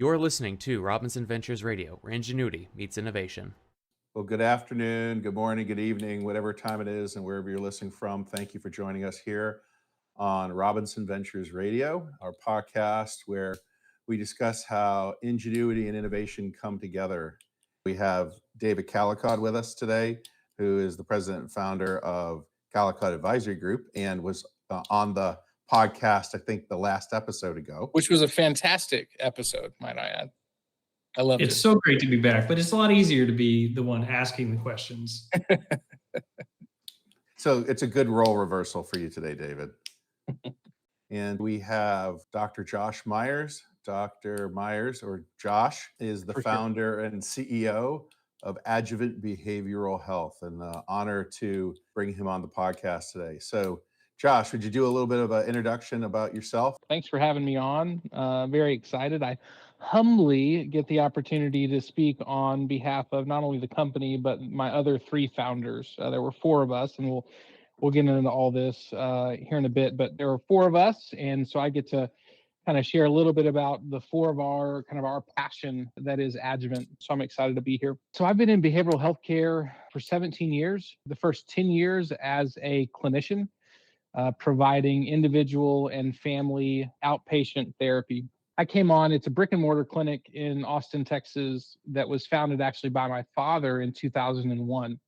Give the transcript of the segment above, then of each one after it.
You're listening to Robinson Ventures Radio, where ingenuity meets innovation. Well, good afternoon, good morning, good evening, whatever time it is and wherever you're listening from. Thank you for joining us here on Robinson Ventures Radio, our podcast where we discuss how ingenuity and innovation come together. We have David Calicott with us today, who is the president and founder of Calicott Advisory Group and was on the podcast, I think, the last episode ago. Which was a fantastic episode, might I add. I loved it. It's so great to be back, but it's a lot easier to be the one asking the questions. So it's a good role reversal for you today, David. And we have Dr. Josh Myers. Dr. Myers, or Josh, is the founder and CEO of Adjuvant Behavioral Health, and the honor to bring him on the podcast today. So, Josh, would you do a little bit of an introduction about yourself? Thanks for having me on. Very excited. I humbly get the opportunity to speak on behalf of not only the company, but my other three founders. There were four of us, and we'll get into all this here in a bit, but there were four of us, and so I get to kind of share a little bit about the four of our passion that is Adjuvant. So I'm excited to be here. So I've been in behavioral health care for 17 years, the first 10 years as a clinician, providing individual and family outpatient therapy. I came on, it's a brick and mortar clinic in Austin, Texas, that was founded actually by my father in 2001.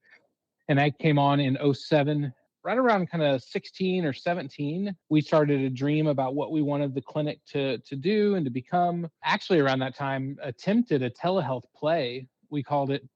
And I came on in 2007. Right around kind of 16 or 17, we started a dream about what we wanted the clinic to do and to become. Actually, around that time, attempted a telehealth play. We called it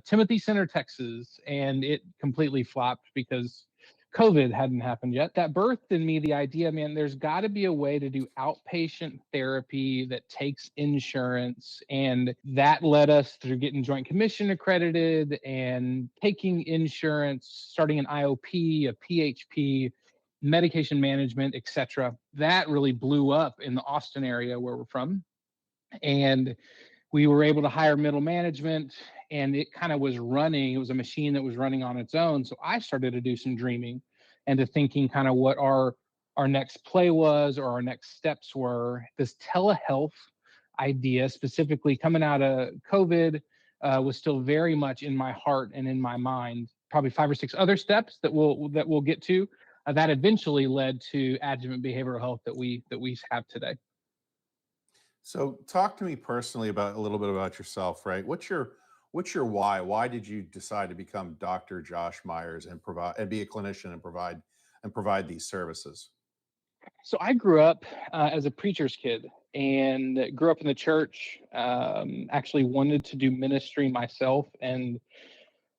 Timothy Center, Texas, and it completely flopped because COVID hadn't happened yet. That birthed in me the idea, man, there's got to be a way to do outpatient therapy that takes insurance. And that led us through getting Joint Commission accredited and taking insurance, starting an IOP, a PHP, medication management, etc. That really blew up in the Austin area where we're from. And we were able to hire middle management, and it kind of was running. It was a machine that was running on its own. So I started to do some dreaming and to thinking kind of what our next play was or our next steps were. This telehealth idea, specifically coming out of COVID, was still very much in my heart and in my mind. Probably 5 or 6 other steps that we'll get to that eventually led to Adjuvant Behavioral Health that we have today. So talk to me personally about a little bit about yourself, right? What's your why? Why did you decide to become Dr. Josh Myers and be a clinician and provide these services? So I grew up as a preacher's kid and grew up in the church. Actually wanted to do ministry myself, and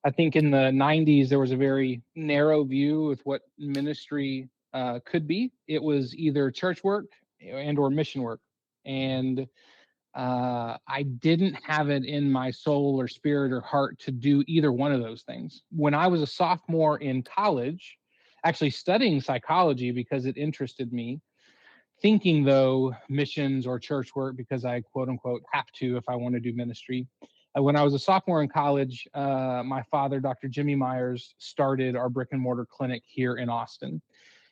I think in the 90s there was a very narrow view of what ministry could be. It was either church work and or mission work. And I didn't have it in my soul or spirit or heart to do either one of those things. When I was a sophomore in college, actually studying psychology because it interested me, thinking though missions or church work because I quote unquote have to if I want to do ministry. When I was a sophomore in college, my father, Dr. Jimmy Myers, started our brick and mortar clinic here in Austin.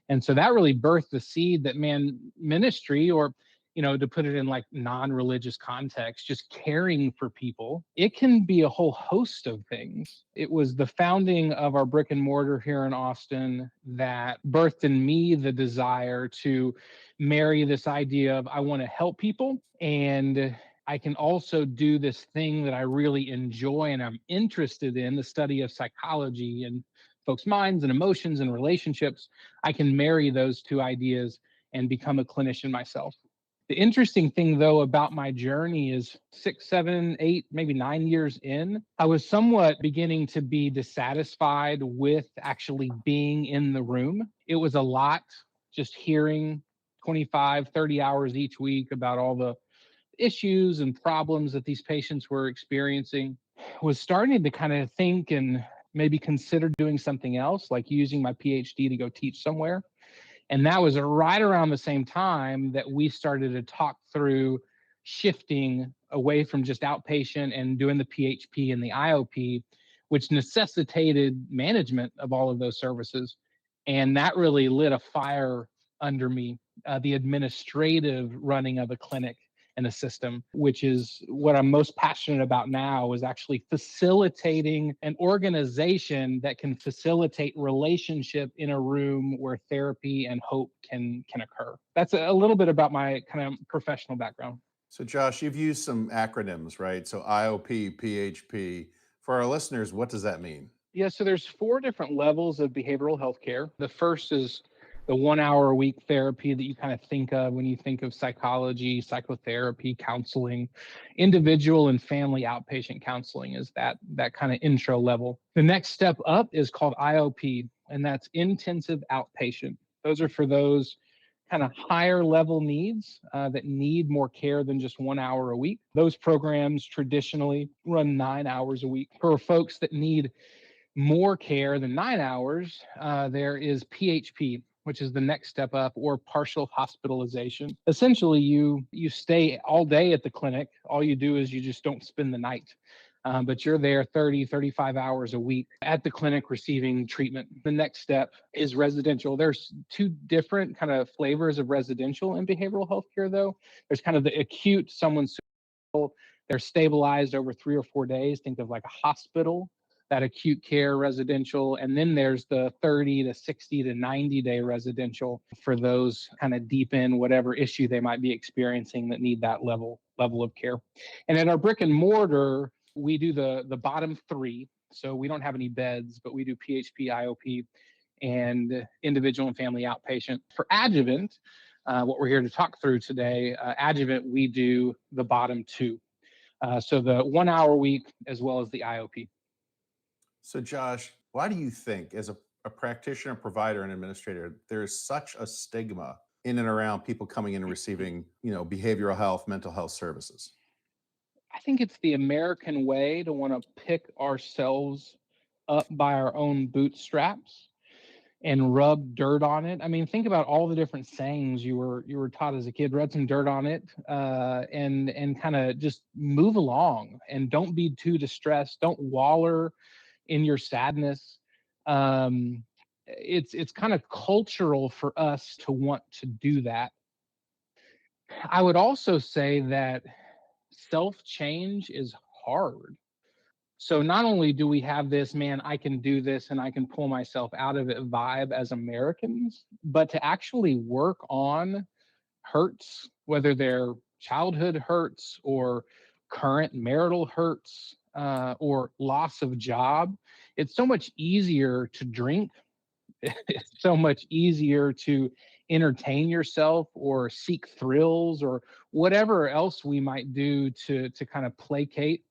And so that really birthed the seed that, man, ministry, or to put it in like non-religious context, just caring for people, it can be a whole host of things. It was the founding of our brick and mortar here in Austin that birthed in me the desire to marry this idea of I want to help people, and I can also do this thing that I really enjoy and I'm interested in, the study of psychology and folks' minds and emotions and relationships. I can marry those two ideas and become a clinician myself. The interesting thing, though, about my journey is 6, 7, 8, maybe 9 years in, I was somewhat beginning to be dissatisfied with actually being in the room. It was a lot just hearing 25, 30 hours each week about all the issues and problems that these patients were experiencing. Was starting to kind of think and maybe consider doing something else, like using my PhD to go teach somewhere. And that was right around the same time that we started to talk through shifting away from just outpatient and doing the PHP and the IOP, which necessitated management of all of those services. And that really lit a fire under me, the administrative running of a clinic. in the system, which is what I'm most passionate about now, is actually facilitating an organization that can facilitate relationship in a room where therapy and hope can occur. That's a little bit about my kind of professional background. So, Josh, you've used some acronyms, right? So, IOP, PHP. For our listeners, what does that mean? Yeah, so there's 4 different levels of behavioral health care. The first is the 1 hour a week therapy that you kind of think of when you think of psychology, psychotherapy, counseling. Individual and family outpatient counseling is that kind of intro level. The next step up is called IOP, and that's intensive outpatient. Those are for those kind of higher level needs that need more care than just 1 hour a week. Those programs traditionally run 9 hours a week. For folks that need more care than 9 hours, there is PHP, which is the next step up, or partial hospitalization. Essentially, you stay all day at the clinic. All you do is you just don't spend the night. But you're there 30, 35 hours a week at the clinic receiving treatment. The next step is residential. There's 2 different kind of flavors of residential in behavioral health care, though. There's kind of the acute, someone's they're stabilized over 3 or 4 days. Think of like a hospital, that acute care residential. And then there's the 30 to 60 to 90-day residential for those kind of deep in whatever issue they might be experiencing that need that level of care. And at our brick and mortar, we do the bottom 3. So we don't have any beds, but we do PHP, IOP, and individual and family outpatient. For Adjuvant, what we're here to talk through today, Adjuvant, we do the bottom 2. So the 1 hour a week as well as the IOP. So, Josh, why do you think, as a practitioner, provider, and administrator, there's such a stigma in and around people coming in and receiving, behavioral health, mental health services? I think it's the American way to want to pick ourselves up by our own bootstraps and rub dirt on it. I mean, think about all the different sayings you were taught as a kid. Rub some dirt on it, and kind of just move along, and don't be too distressed. Don't waller in your sadness. It's kind of cultural for us to want to do that. I would also say that self-change is hard. So not only do we have this, man, I can do this and I can pull myself out of it vibe as Americans, but to actually work on hurts, whether they're childhood hurts or current marital hurts, or loss of job, it's so much easier to drink. It's so much easier to entertain yourself or seek thrills or whatever else we might do to kind of placate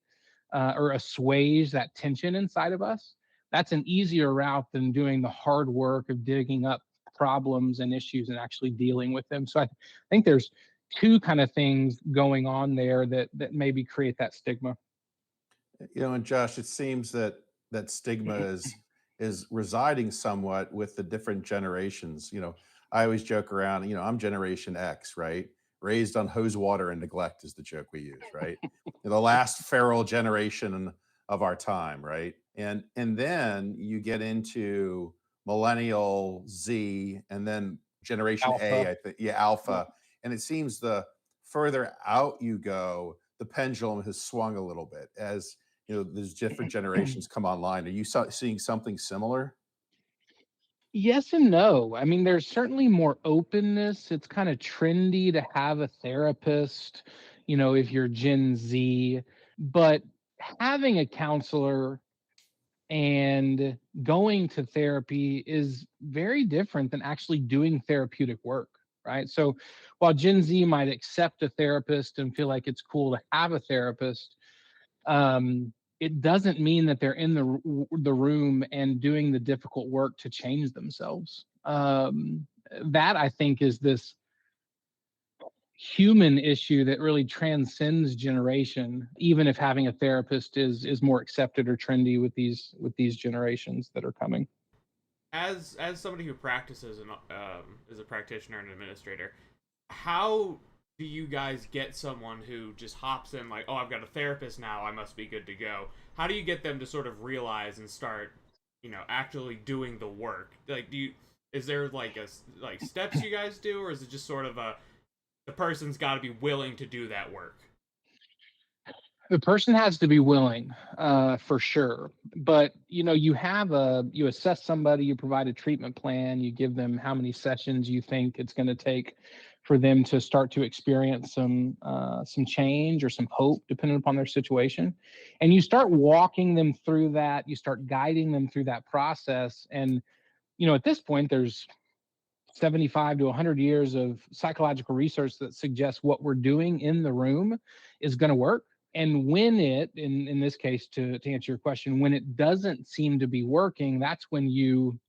or assuage that tension inside of us. That's an easier route than doing the hard work of digging up problems and issues and actually dealing with them. So I think there's 2 kind of things going on there that maybe create that stigma. And Josh, it seems that stigma is residing somewhat with the different generations. I always joke around, I'm Generation X, right? Raised on hose water and neglect is the joke we use, right? The last feral generation of our time, right? And then you get into millennial, Z, and then Generation A, Alpha. I think, yeah, Alpha. And it seems the further out you go, the pendulum has swung a little bit as there's different generations come online. Are you seeing something similar? Yes and no. I mean, there's certainly more openness. It's kind of trendy to have a therapist, if you're Gen Z, but having a counselor and going to therapy is very different than actually doing therapeutic work, right? So while Gen Z might accept a therapist and feel like it's cool to have a therapist, it doesn't mean that they're in the room and doing the difficult work to change themselves. That I think is this human issue that really transcends generation, even if having a therapist is more accepted or trendy with these generations that are coming. As somebody who practices and is a practitioner and administrator, how do you guys get someone who just hops in like, oh, I've got a therapist now, I must be good to go? How do you get them to sort of realize and start, actually doing the work? Like, is there like steps you guys do, or is it just sort of a the person's got to be willing to do that work. The person has to be willing, for sure. But you you assess somebody, you provide a treatment plan, you give them how many sessions you think it's going to take for them to start to experience some change or some hope, depending upon their situation. And you start walking them through that. You start guiding them through that process. And at this point, there's 75 to 100 years of psychological research that suggests what we're doing in the room is going to work. And when in this case, to answer your question, when it doesn't seem to be working, that's when you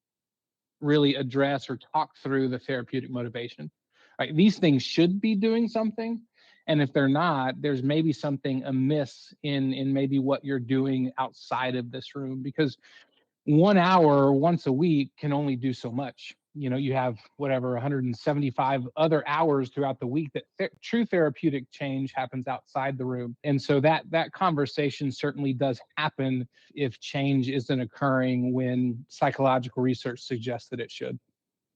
really address or talk through the therapeutic motivation. Right? These things should be doing something. And if they're not, there's maybe something amiss in maybe what you're doing outside of this room, because 1 hour once a week can only do so much. You have 175 other hours throughout the week that true therapeutic change happens outside the room. And so that conversation certainly does happen if change isn't occurring when psychological research suggests that it should.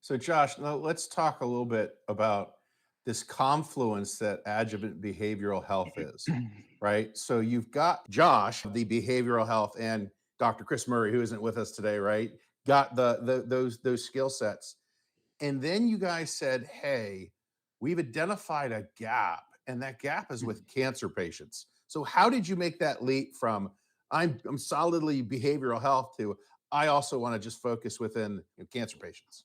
So, Josh, now let's talk a little bit about this confluence that adjuvant behavioral health is, right? So you've got Josh, the behavioral health, and Dr. Chris Murray, who isn't with us today, right? Got those skill sets. And then you guys said, hey, we've identified a gap, and that gap is with cancer patients. So how did you make that leap from I'm solidly behavioral health to I also want to just focus within cancer patients?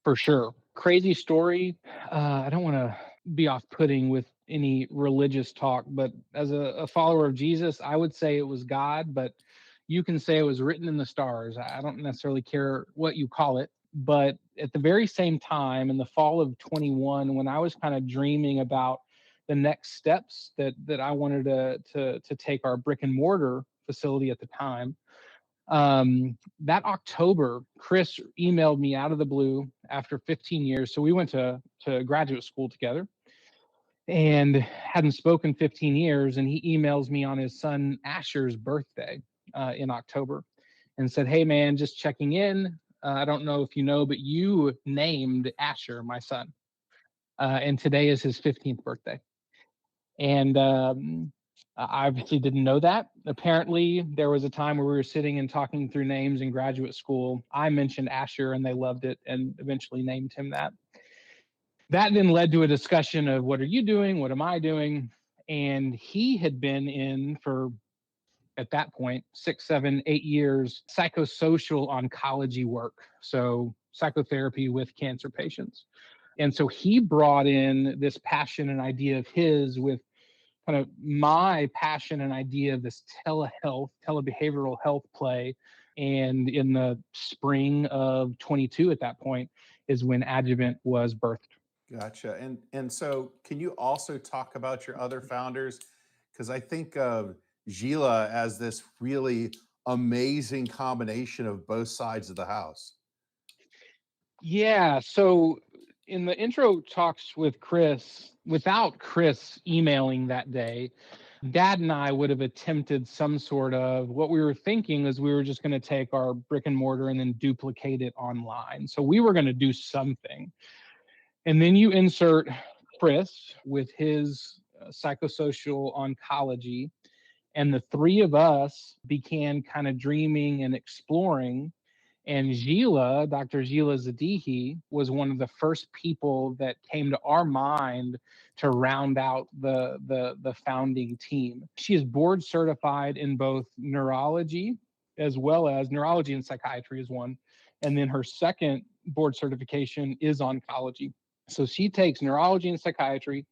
For sure. Crazy story. I don't want to be off-putting with any religious talk, but as a follower of Jesus, I would say it was God, but you can say it was written in the stars. I don't necessarily care what you call it. But at the very same time, in the fall of 21, when I was kind of dreaming about the next steps that I wanted to take our brick and mortar facility at the time, that October, Chris emailed me out of the blue after 15 years. So we went to graduate school together and hadn't spoken 15 years. And he emails me on his son Asher's birthday in October and said, hey, man, just checking in. I don't know if you know, but you named Asher, my son. And today is his 15th birthday. And I obviously didn't know that. Apparently, there was a time where we were sitting and talking through names in graduate school. I mentioned Asher and they loved it and eventually named him that. That then led to a discussion of what are you doing? What am I doing? And he had been in for, at that point, 6, 7, 8 years, psychosocial oncology work. So psychotherapy with cancer patients. And so he brought in this passion and idea of his with kind of my passion and idea of this telehealth, telebehavioral health play. And in the spring of 22 at that point is when Adjuvant was birthed. Gotcha. And so can you also talk about your other founders? Because I think of Gila as this really amazing combination of both sides of the house. Yeah. So in the intro talks with Chris, without Chris emailing that day, Dad and I would have attempted some sort of what we were thinking is we were just going to take our brick and mortar and then duplicate it online. So we were going to do something. And then you insert Chris with his psychosocial oncology. And the three of us began kind of dreaming and exploring. And Gila, Dr. Gila Zadihi, was one of the first people that came to our mind to round out the founding team. She is board certified in both neurology as well as neurology and psychiatry is one. And then her second board certification is oncology. So she takes neurology and psychiatry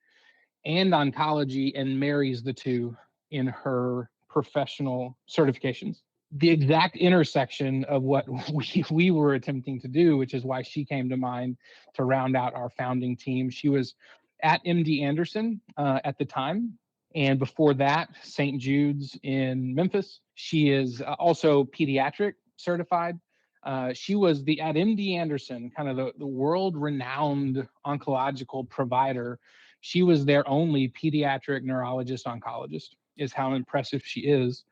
and oncology and marries the two in her professional certifications. The exact intersection of what we were attempting to do, which is why she came to mind to round out our founding team. She was at MD Anderson at the time. And before that, St. Jude's in Memphis. She is also pediatric certified. She was at MD Anderson, kind of the world-renowned oncological provider. She was their only pediatric neurologist oncologist, is how impressive she is.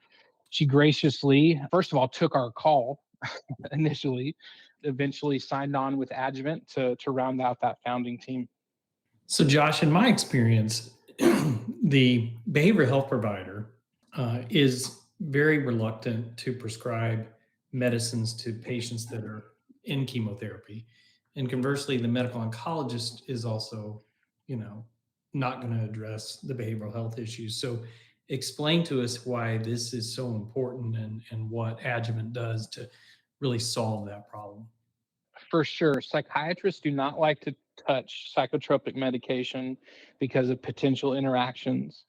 She graciously, first of all, took our call initially, eventually signed on with Adjuvant to round out that founding team. So, Josh, in my experience, the behavioral health provider is very reluctant to prescribe medicines to patients that are in chemotherapy. And conversely, the medical oncologist is also, you know, not going to address the behavioral health issues. So, explain to us why this is so important and what Adjuvant does to really solve that problem. For sure, psychiatrists do not like to touch psychotropic medication because of potential interactions.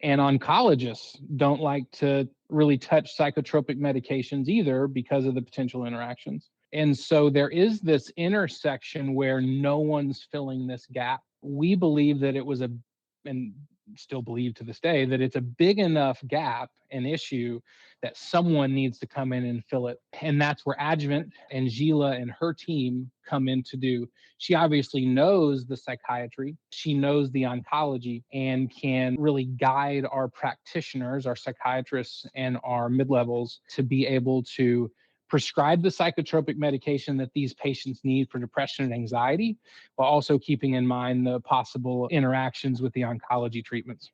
And oncologists don't like to really touch psychotropic medications either because of the potential interactions. And so there is this intersection where no one's filling this gap. We believe that it was and still believe to this day, that it's a big enough gap, an issue, that someone needs to come in and fill it. And that's where Adjuvant and Gila and her team come in to do. She obviously knows the psychiatry, she knows the oncology, and can really guide our practitioners, our psychiatrists, and our mid levels to be able to prescribe the psychotropic medication that these patients need for depression and anxiety, while also keeping in mind the possible interactions with the oncology treatments.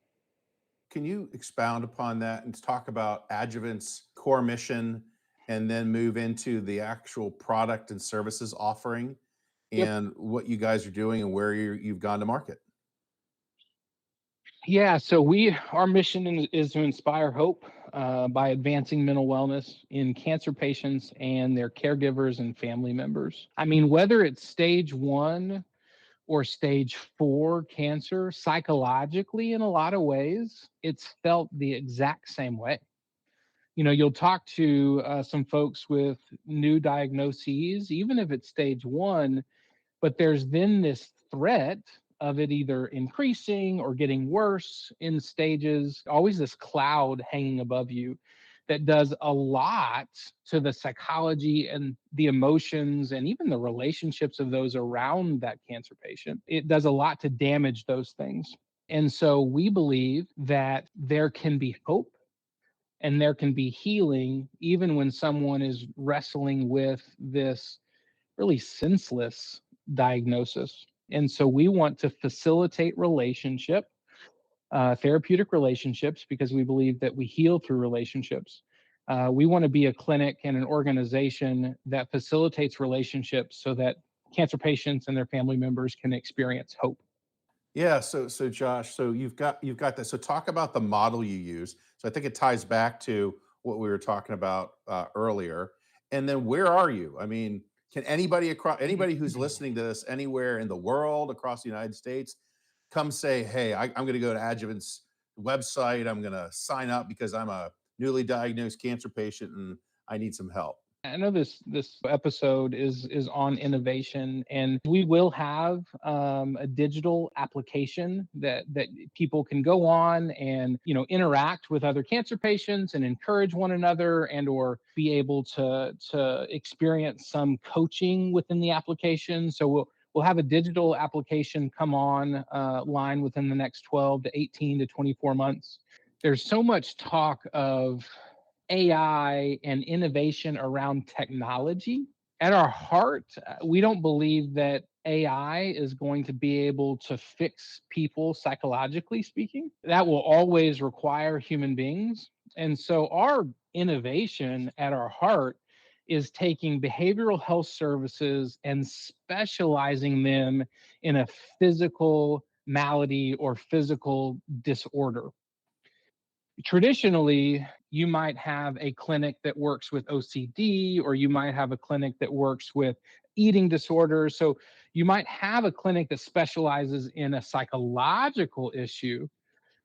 Can you expound upon that and talk about Adjuvant's core mission and then move into the actual product and services offering Yep. and what you guys are doing and where you've gone to market? Yeah, so our mission is to inspire hope by advancing mental wellness in cancer patients and their caregivers and family members. I mean, whether it's stage 1 or stage 4 cancer, psychologically, in a lot of ways, it's felt the exact same way. You know, you'll talk to some folks with new diagnoses, even if it's stage 1, but there's then this threat of it either increasing or getting worse in stages, always this cloud hanging above you that does a lot to the psychology and the emotions and even the relationships of those around that cancer patient. It does a lot to damage those things. And so we believe that there can be hope and there can be healing even when someone is wrestling with this really senseless diagnosis. And so we want to facilitate therapeutic relationships, because we believe that we heal through relationships. We want to be a clinic and an organization that facilitates relationships so that cancer patients and their family members can experience hope. Yeah, so Josh, so you've got that. So talk about the model you use. So I think it ties back to what we were talking about earlier. And then where are you? I mean, can anybody who's listening to this anywhere in the world, across the United States, come say, "Hey, I'm going to go to Adjuvant's website. I'm going to sign up because I'm a newly diagnosed cancer patient and I need some help." I know this episode is on innovation, and we will have a digital application that people can go on and interact with other cancer patients and encourage one another, and or be able to experience some coaching within the application. So we'll have a digital application come on line within the next 12 to 18 to 24 months. There's so much talk of AI and innovation around technology. At our heart, we don't believe that AI is going to be able to fix people psychologically speaking. That will always require human beings. And so our innovation at our heart is taking behavioral health services and specializing them in a physical malady or physical disorder. Traditionally, you might have a clinic that works with OCD, or you might have a clinic that works with eating disorders. So you might have a clinic that specializes in a psychological issue,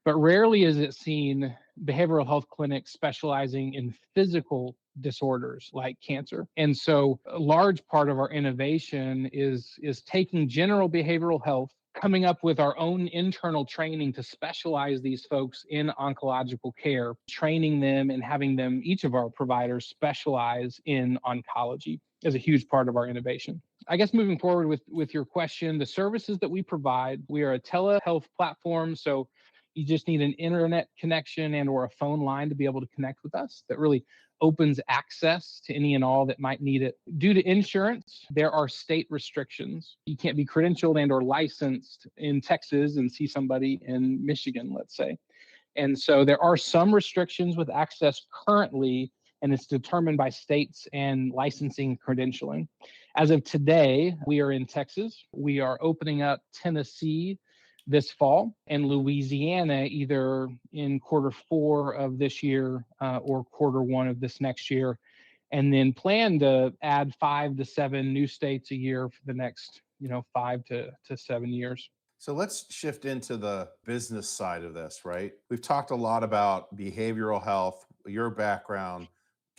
but rarely is it seen behavioral health clinics specializing in physical disorders like cancer. And so a large part of our innovation is taking general behavioral health, coming up with our own internal training to specialize these folks in oncological care, training them and having them, each of our providers, specialize in oncology is a huge part of our innovation. I guess moving forward with your question, the services that we provide, we are a telehealth platform. So You just need an internet connection and or a phone line to be able to connect with us. That really opens access to any and all that might need it. Due to insurance, there are state restrictions. You can't be credentialed and or licensed in Texas and see somebody in Michigan, let's say. And so there are some restrictions with access currently, and it's determined by states and licensing credentialing. As of today, we are in Texas. We are opening up Tennessee this fall and Louisiana either in quarter 4 of this year or quarter 1 of this next year, and then plan to add 5 to 7 new states a year for the next 5 to 7 years. So let's shift into the business side of this, right? We've talked a lot about behavioral health, your background,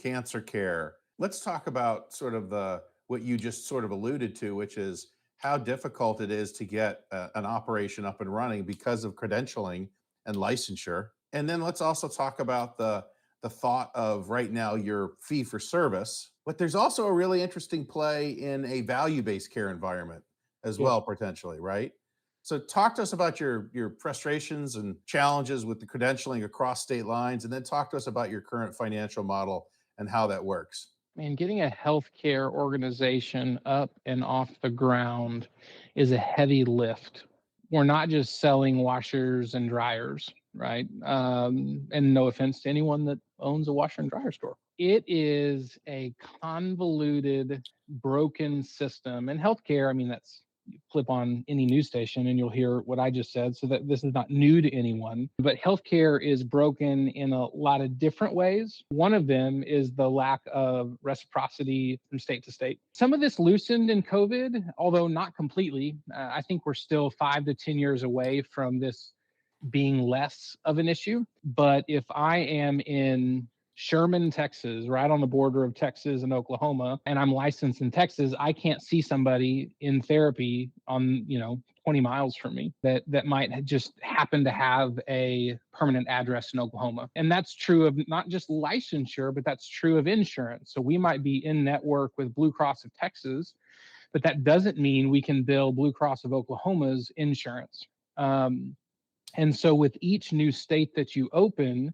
cancer care. Let's talk about sort of what you just sort of alluded to, which is how difficult it is to get an operation up and running because of credentialing and licensure. And then let's also talk about the thought of right now your fee for service, but there's also a really interesting play in a value-based care environment as well, potentially, right? So talk to us about your frustrations and challenges with the credentialing across state lines, and then talk to us about your current financial model and how that works. And getting a healthcare organization up and off the ground is a heavy lift. We're not just selling washers and dryers, right? And no offense to anyone that owns a washer and dryer store. It is a convoluted, broken system. And healthcare, I mean, that's you flip on any news station and you'll hear what I just said. So that this is not new to anyone, but healthcare is broken in a lot of different ways. One of them is the lack of reciprocity from state to state. Some of this loosened in COVID, although not completely. I think we're still 5 to 10 years away from this being less of an issue. But if I am in Sherman, Texas, right on the border of Texas and Oklahoma, and I'm licensed in Texas, I can't see somebody in therapy on, 20 miles from me that might just happen to have a permanent address in Oklahoma. And that's true of not just licensure, but that's true of insurance. So we might be in network with Blue Cross of Texas, but that doesn't mean we can bill Blue Cross of Oklahoma's insurance. And so with each new state that you open,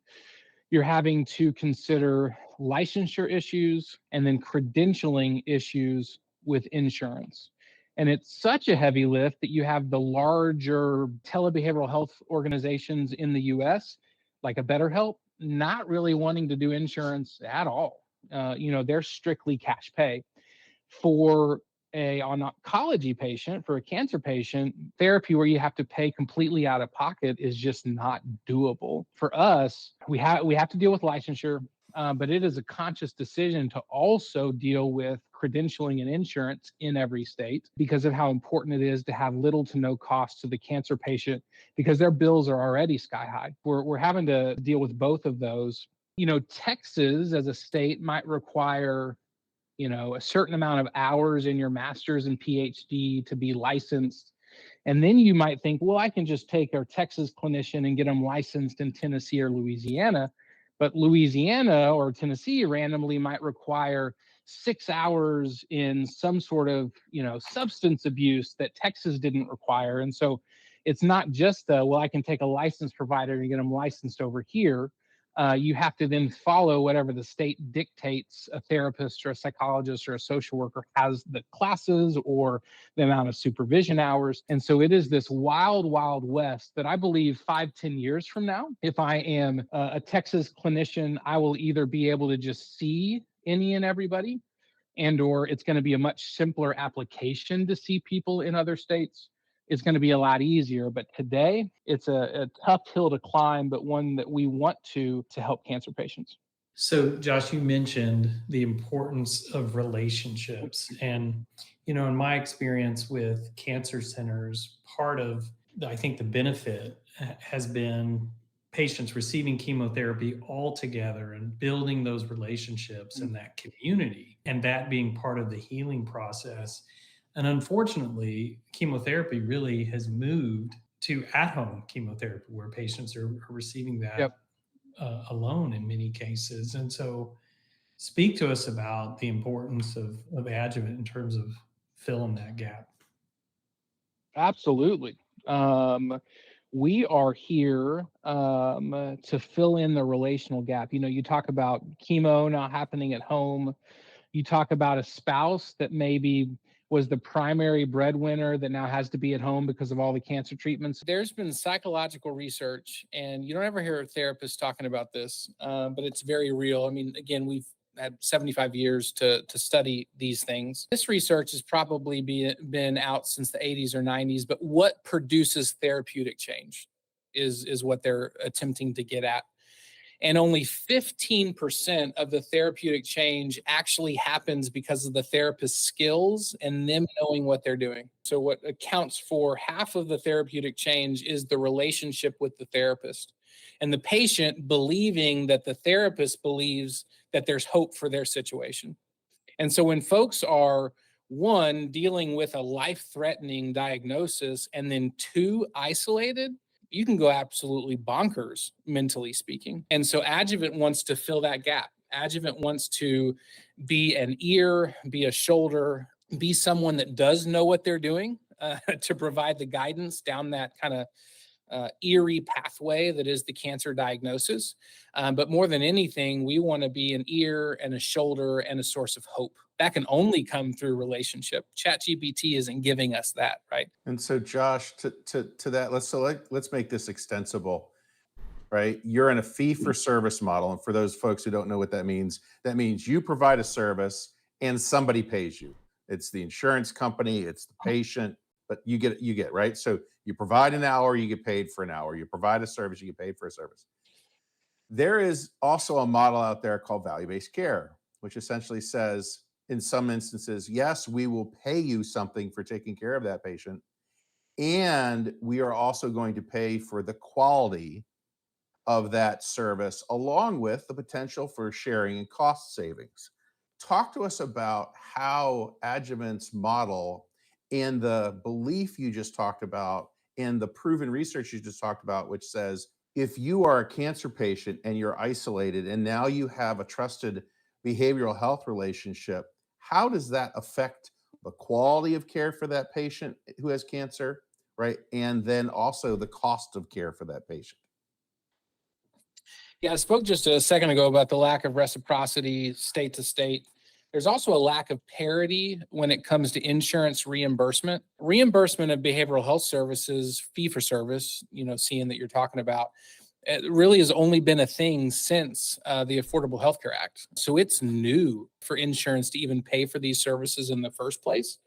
you're having to consider licensure issues and then credentialing issues with insurance. And it's such a heavy lift that you have the larger telebehavioral health organizations in the US, like a BetterHelp, not really wanting to do insurance at all. They're strictly cash pay. For an oncology patient, for a cancer patient, therapy where you have to pay completely out of pocket is just not doable. For us, we have to deal with licensure, but it is a conscious decision to also deal with credentialing and insurance in every state because of how important it is to have little to no cost to the cancer patient because their bills are already sky high. We're having to deal with both of those. Texas as a state might require a certain amount of hours in your master's and PhD to be licensed. And then you might think, well, I can just take our Texas clinician and get them licensed in Tennessee or Louisiana. But Louisiana or Tennessee randomly might require 6 hours in some sort of, substance abuse that Texas didn't require. And so it's not just well, I can take a licensed provider and get them licensed over here. You have to then follow whatever the state dictates a therapist or a psychologist or a social worker has the classes or the amount of supervision hours. And so it is this wild, wild west that I believe 5-10 years from now, if I am a Texas clinician, I will either be able to just see any and everybody, and or it's going to be a much simpler application to see people in other states. It's going to be a lot easier. But today, it's a tough hill to climb, but one that we want to help cancer patients. So, Josh, you mentioned the importance of relationships. And, in my experience with cancer centers, part of, I think, the benefit has been patients receiving chemotherapy all together and building those relationships and that community, and that being part of the healing process. And unfortunately, chemotherapy really has moved to at-home chemotherapy where patients are receiving that alone in many cases. And so speak to us about the importance of adjuvant in terms of filling that gap. Absolutely. We are here to fill in the relational gap. You talk about chemo not happening at home. You talk about a spouse that maybe was the primary breadwinner that now has to be at home because of all the cancer treatments. There's been psychological research, and you don't ever hear therapists talking about this, but it's very real. I mean, again, we've had 75 years to study these things. This research has probably been out since the 80s or 90s, but what produces therapeutic change is what they're attempting to get at. And only 15% of the therapeutic change actually happens because of the therapist's skills and them knowing what they're doing. So what accounts for half of the therapeutic change is the relationship with the therapist and the patient believing that the therapist believes that there's hope for their situation. And so when folks are, one, dealing with a life-threatening diagnosis, and then two, isolated, you can go absolutely bonkers, mentally speaking. And so Adjuvant wants to fill that gap. Adjuvant wants to be an ear, be a shoulder, be someone that does know what they're doing to provide the guidance down that kind of eerie pathway that is the cancer diagnosis. But more than anything, we want to be an ear and a shoulder and a source of hope. That can only come through relationship. ChatGPT isn't giving us that, right? And so, Josh, to that, let's make this extensible, right? You're in a fee-for-service model, and for those folks who don't know what that means you provide a service and somebody pays you. It's the insurance company, it's the patient, but you get right. So you provide an hour, you get paid for an hour. You provide a service, you get paid for a service. There is also a model out there called value-based care, which essentially says, in some instances, yes, we will pay you something for taking care of that patient, and we are also going to pay for the quality of that service, along with the potential for sharing and cost savings. Talk to us about how Adjuvant's model and the belief you just talked about and the proven research you just talked about, which says if you are a cancer patient and you're isolated and now you have a trusted behavioral health relationship, how does that affect the quality of care for that patient who has cancer, right? And then also the cost of care for that patient. Yeah, I spoke just a second ago about the lack of reciprocity state to state. There's also a lack of parity when it comes to insurance reimbursement. Reimbursement of behavioral health services, fee for service, seeing that you're talking about, it really has only been a thing since the Affordable Health Care Act. So it's new for insurance to even pay for these services in the first place.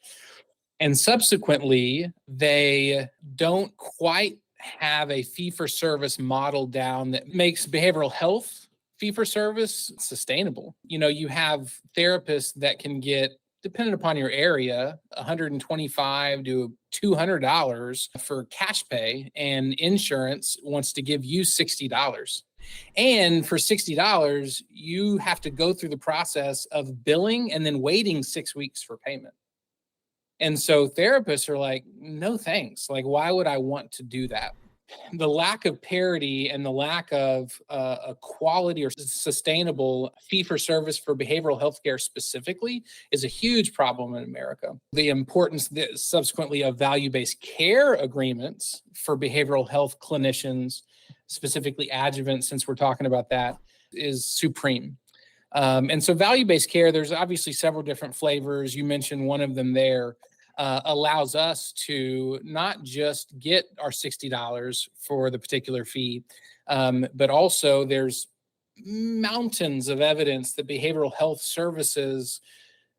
And subsequently, they don't quite have a fee-for-service model down that makes behavioral health fee-for-service sustainable. You have therapists that can get, depending upon your area, $125 to $200 for cash pay, and insurance wants to give you $60. And for $60, you have to go through the process of billing and then waiting 6 weeks for payment. And so therapists are like, no, thanks. Like, why would I want to do that? The lack of parity and the lack of a quality or sustainable fee-for-service for behavioral health care specifically is a huge problem in America. The importance subsequently of value-based care agreements for behavioral health clinicians, specifically Adjuvant, since we're talking about that, is supreme. And so value-based care, there's obviously several different flavors. You mentioned one of them there, allows us to not just get our $60 for the particular fee, but also there's mountains of evidence that behavioral health services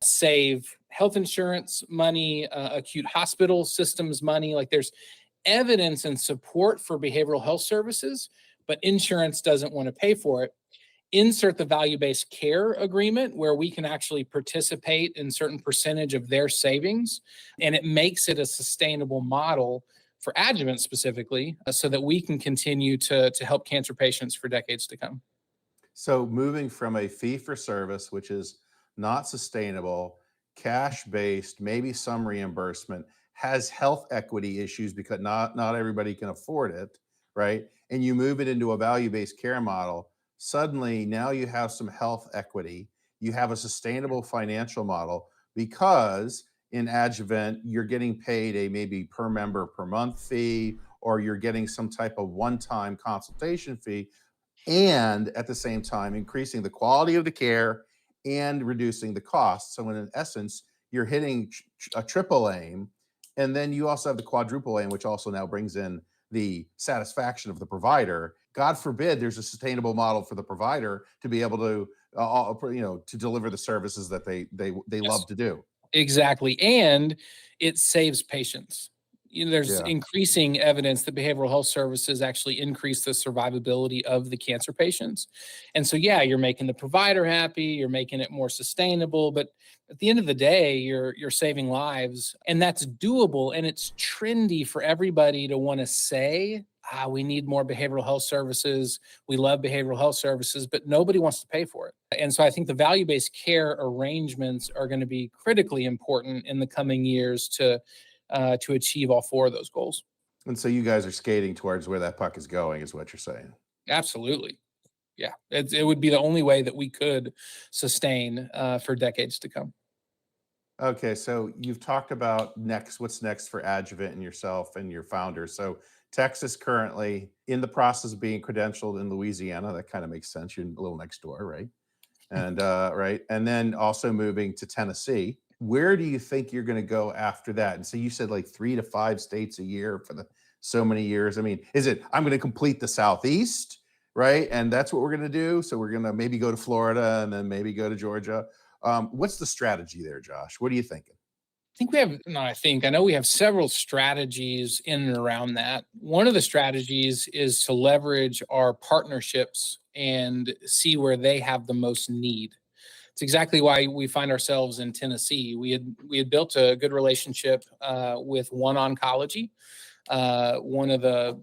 save health insurance money, acute hospital systems money. Like, there's evidence and support for behavioral health services, but insurance doesn't want to pay for it. Insert the value-based care agreement where we can actually participate in certain percentage of their savings, and it makes it a sustainable model for Adjuvant specifically, so that we can continue to help cancer patients for decades to come. So moving from a fee-for-service, which is not sustainable, cash-based, maybe some reimbursement, has health equity issues because not everybody can afford it, right? And you move it into a value-based care model, suddenly now you have some health equity, you have a sustainable financial model, because in Adjuvant, you're getting paid a maybe per member per month fee, or you're getting some type of one-time consultation fee, and at the same time increasing the quality of the care and reducing the cost. So in essence, you're hitting a triple aim, and then you also have the quadruple aim, which also now brings in the satisfaction of the provider. God forbid there's a sustainable model for the provider to be able to, to deliver the services that they Yes. love to do. Exactly. And it saves patients. There's Yeah. increasing evidence that behavioral health services actually increase the survivability of the cancer patients. And so, yeah, you're making the provider happy, you're making it more sustainable, but at the end of the day, you're saving lives, and that's doable. And it's trendy for everybody to want to say, we need more behavioral health services. We love behavioral health services, but nobody wants to pay for it. And so I think the value-based care arrangements are going to be critically important in the coming years to achieve all four of those goals. And so you guys are skating towards where that puck is going, is what you're saying. Absolutely. Yeah. It would be the only way that we could sustain for decades to come. Okay, so you've talked about what's next for Adjuvant and yourself and your founder. So Texas currently in the process of being credentialed in Louisiana. That kind of makes sense. You're a little next door, right? And right, and then also moving to Tennessee. Where do you think you're going to go after that? And so you said like 3 to 5 states a year for so many years. I mean, is it I'm going to complete the Southeast, right? And that's what we're going to do. So we're going to maybe go to Florida and then maybe go to Georgia. What's the strategy there, Josh? What are you thinking? I know we have several strategies in and around that. One of the strategies is to leverage our partnerships and see where they have the most need. It's exactly why we find ourselves in Tennessee. We had built a good relationship with One Oncology, one of the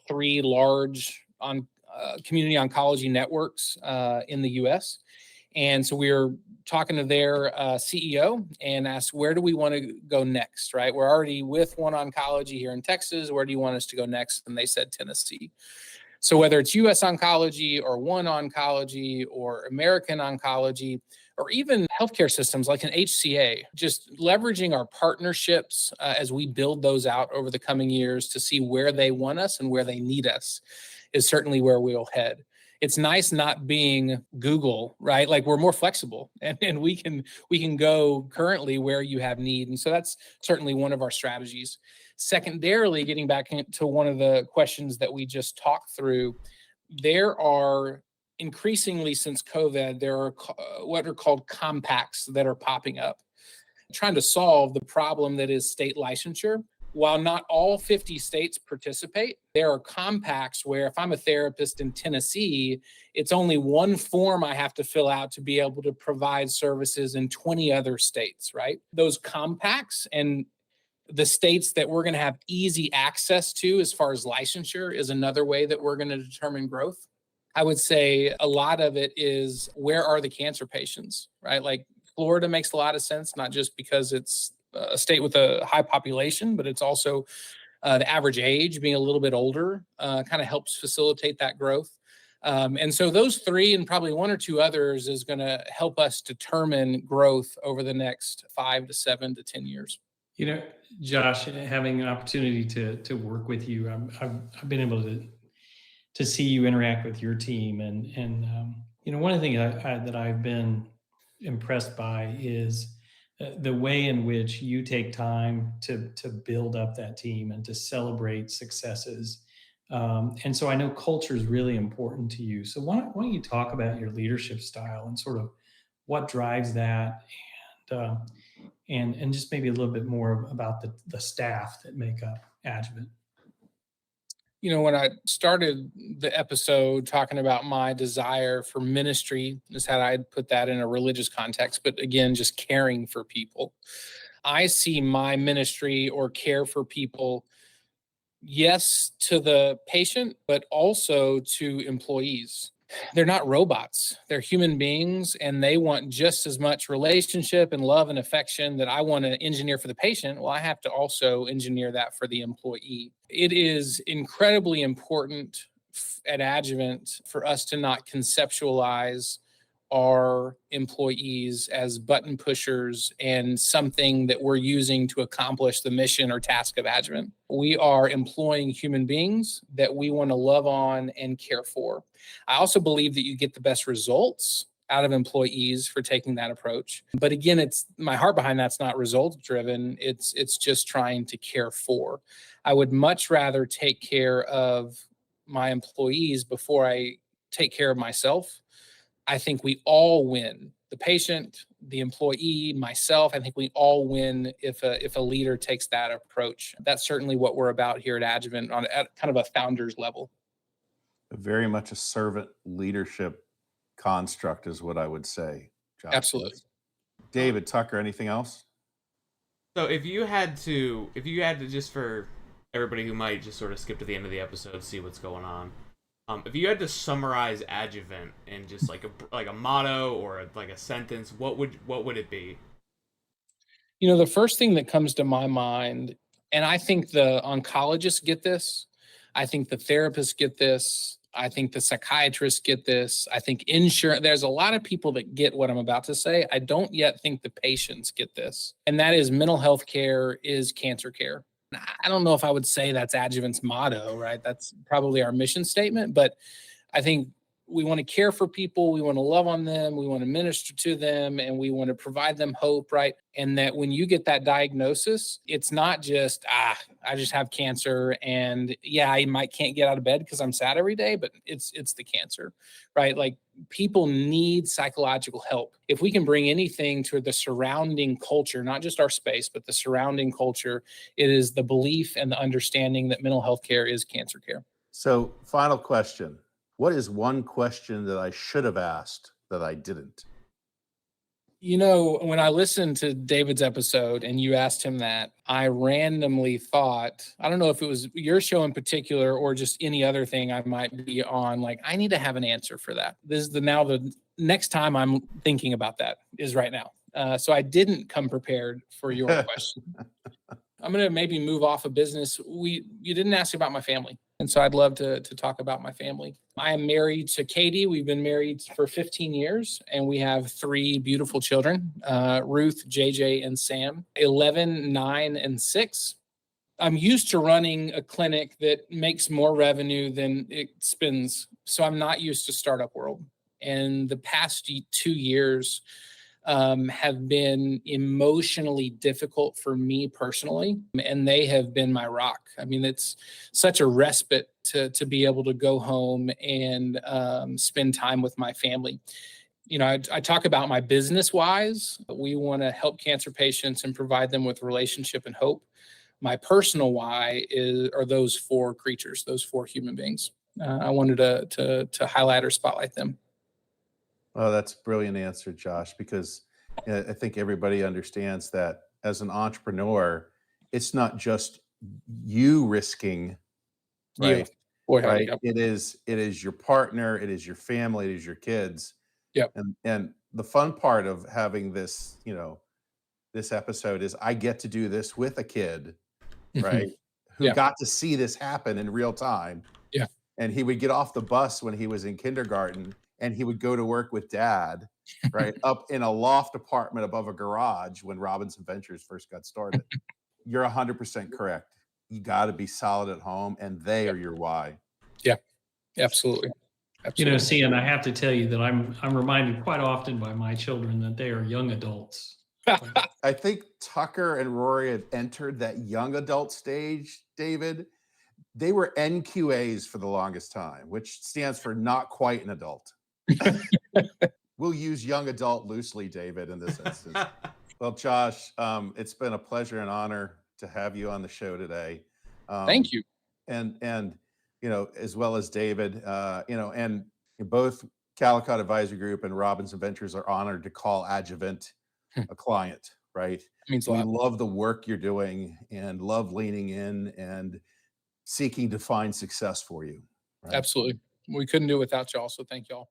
3 large community oncology networks in the U.S. And so we were talking to their CEO and asked, where do we want to go next, right? We're already with One Oncology here in Texas. Where do you want us to go next? And they said Tennessee. So whether it's U.S. Oncology or One Oncology or American Oncology, or even healthcare systems like an HCA, just leveraging our partnerships as we build those out over the coming years to see where they want us and where they need us is certainly where we'll head. It's nice not being Google, right? Like we're more flexible and we can go currently where you have need. And so that's certainly one of our strategies. Secondarily, getting back to one of the questions that we just talked through, there are increasingly since COVID, there are what are called compacts that are popping up, trying to solve the problem that is state licensure. While not all 50 states participate, there are compacts where if I'm a therapist in Tennessee, it's only one form I have to fill out to be able to provide services in 20 other states, right? Those compacts and the states that we're going to have easy access to as far as licensure is another way that we're going to determine growth. I would say a lot of it is where are the cancer patients, right? Like Florida makes a lot of sense, not just because it's a state with a high population, but it's also the average age being a little bit older kind of helps facilitate that growth. And so those 3 and probably 1 or 2 others is going to help us determine growth over the next 5 to 7 to 10 years. You know, Josh, having an opportunity to work with you, I've been able to see you interact with your team, and one of the things that I've been impressed by is the way in which you take time to build up that team and to celebrate successes. And so I know culture is really important to you. So why don't you talk about your leadership style and sort of what drives that, and just maybe a little bit more about the staff that make up Adjuvant. When I started the episode talking about my desire for ministry, is how I'd put that in a religious context, but again, just caring for people. I see my ministry or care for people, yes, to the patient, but also to employees. They're not robots. They're human beings, and they want just as much relationship and love and affection that I want to engineer for the patient. Well, I have to also engineer that for the employee. It is incredibly important at Adjuvant for us to not conceptualize our employees as button pushers and something that we're using to accomplish the mission or task of Adjuvant. We are employing human beings that we want to love on and care for. I also believe that you get the best results out of employees for taking that approach. But again, it's my heart behind that's not result driven. It's just trying to care for. I would much rather take care of my employees before I take care of myself. I think we all win. The patient, the employee, myself, I think we all win if a leader takes that approach. That's certainly what we're about here at Adjuvant at kind of a founder's level. Very much a servant leadership construct is what I would say, Josh. Absolutely. David, Tucker, anything else? So if you had to just for everybody who might just sort of skip to the end of the episode, see what's going on. If you had to summarize Adjuvant in just like a motto or like a sentence, what would it be? You know, the first thing that comes to my mind, and I think the oncologists get this, I think the therapists get this, I think the psychiatrists get this, I think insurance, there's a lot of people that get what I'm about to say. I don't yet think the patients get this. And that is mental health care is cancer care. I don't know if I would say that's Adjuvant's motto, right? That's probably our mission statement, but I think we want to care for people, we want to love on them, we want to minister to them, and we want to provide them hope, right? And that when you get that diagnosis, it's not just, I just have cancer and yeah, I can't get out of bed because I'm sad every day, but it's the cancer, right? Like people need psychological help. If we can bring anything to the surrounding culture, not just our space, but the surrounding culture, it is the belief and the understanding that mental health care is cancer care. So, final question. What is one question that I should have asked that I didn't? You know, when I listened to David's episode and you asked him that, I randomly thought, I don't know if it was your show in particular or just any other thing I might be on, like, I need to have an answer for that. This is the next time I'm thinking about that is right now. So I didn't come prepared for your question. I'm going to maybe move off of business. You didn't ask about my family. And so I'd love to talk about my family. I am married to Katie. We've been married for 15 years, and we have 3 beautiful children, Ruth, JJ, and Sam, 11, 9, and 6. I'm used to running a clinic that makes more revenue than it spends. So I'm not used to startup world. And the past 2 years have been emotionally difficult for me personally, and they have been my rock. I mean, it's such a respite to be able to go home and spend time with my family. You know, I talk about my business wise. We want to help cancer patients and provide them with relationship and hope. My personal why are those 4 creatures, those 4 human beings. I wanted to highlight or spotlight them. Oh, that's a brilliant answer, Josh, because I think everybody understands that as an entrepreneur, it's not just you risking, right? Right. Yep. It is your partner, it is your family, it is your kids. Yep. And the fun part of having this, this episode is I get to do this with a kid, right? Who got to see this happen in real time. Yeah. And he would get off the bus when he was in kindergarten and he would go to work with dad, right? Up in a loft apartment above a garage when Robinson Ventures first got started. You're 100% correct. You got to be solid at home, and they are your why. Yeah, absolutely. You know, Cian, I have to tell you that I'm reminded quite often by my children that they are young adults. I think Tucker and Rory had entered that young adult stage, David. They were NQAs for the longest time, which stands for not quite an adult. We'll use young adult loosely, David, in this instance. Well, Josh, it's been a pleasure and honor to have you on the show today. Thank you. And as well as David, and both Calicut Advisory Group and Robinson Ventures are honored to call Adjuvant a client, right? It means a lot. We love the work you're doing and love leaning in and seeking to find success for you. Right? Absolutely. We couldn't do it without y'all. So thank y'all.